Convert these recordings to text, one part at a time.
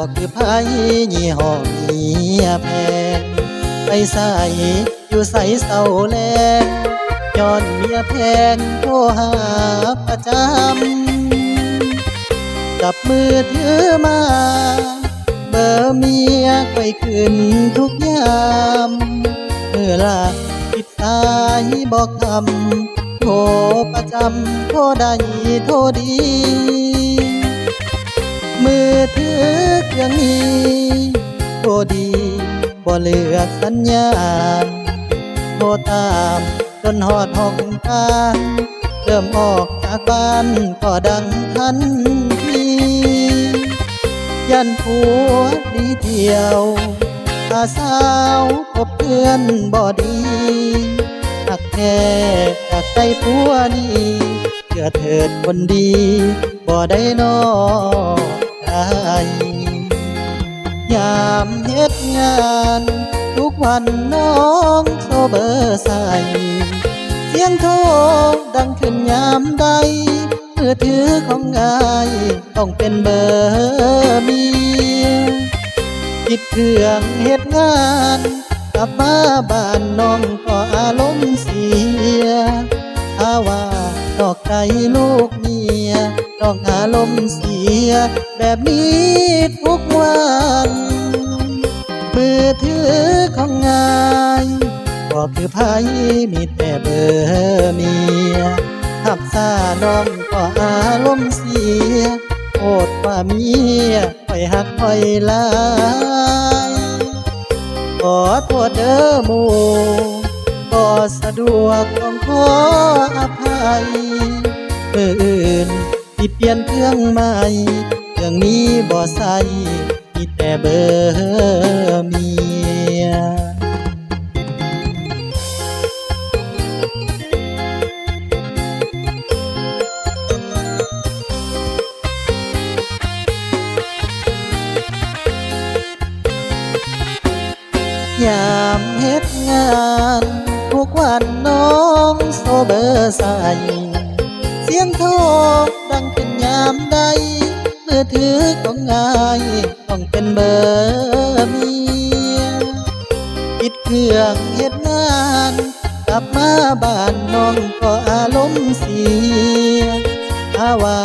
บ่คือไผยี่ห้อเมียแพงไปใส่อยู่ใส่เศร้าแลงย้อนเมียแพงโทรหาประจำจับมือถือมาเบอร์เมียค่อยขึ้นทุกยามเมื่อลาปิดสายบอกคำโทรประจำโทรได้โทรดีมือถือเครื่องนี้โทรดีบ่เลือกสัญญาณโทรตามจนหอดห้องกลางเริ่มออกจากบ้านก็ดังทันทียันผัวดีเที่ยวอาสาวพบเพื่อนบ่ดีหักแท้จากใจผัวนี้เชื่อเถิดคนดีบ่ได้นอกใจยามเฮ็ดงานทุกวันน้องโทรเบอร์ใส่เสียงโทรดังขึ้นยามใดมือถือของงายต้องเป็นเบอร์เมียปิดเครื่องเฮ็ดงานกลับมาบ้านน้องก็อารมณ์เสียถ้าว่านอกใจลูกเมียน้องอารมณ์เสียแบบนี้ทุกวันมือถือของงายก็คือไผมีแต่เบอร์เมียหับซาน้องก็อารมณ์เสียโอดว่าเมียค่อยหักค่อยลายขอโทษเด้อหมู่ก็สะดวกต้องขออภัยมืออื่นสิเปลี่ยนเครื่องใหม่เครื่องนี้บ่ใส่มีแต่เบอร์เมียยามเฮ็ดงานทุกวันน้องโซเบอร์ใส่เสียงโทรดังขึ้นยามใดมือถือของงายต้องเป็นเบอร์เมียปิดเครื่องเฮ็ดงานกลับมาบ้านน้องก็อารมณ์เสียถ้าว่า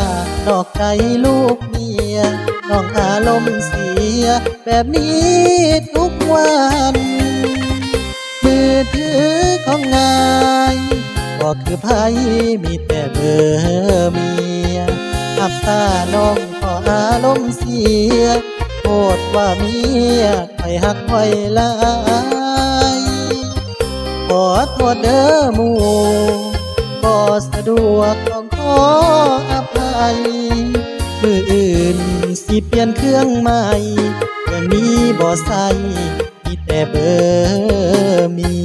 นอกใจลูกเมียน้องอารมณ์เสียแบบนี้ทุกวันมือถือของงายก็คือไผมีแต่เบอร์เมียอับตาน้องก็อารมณ์เสียโทษว่าเมียค่อยหักค่อยลายขอโทษเด้อหมู่ก็สะดวกต้องขออภัยมืออื่นสิเปลี่ยนเครื่องใหม่เครื่องนี้บ่ใส่มีแต่เบอร์เมีย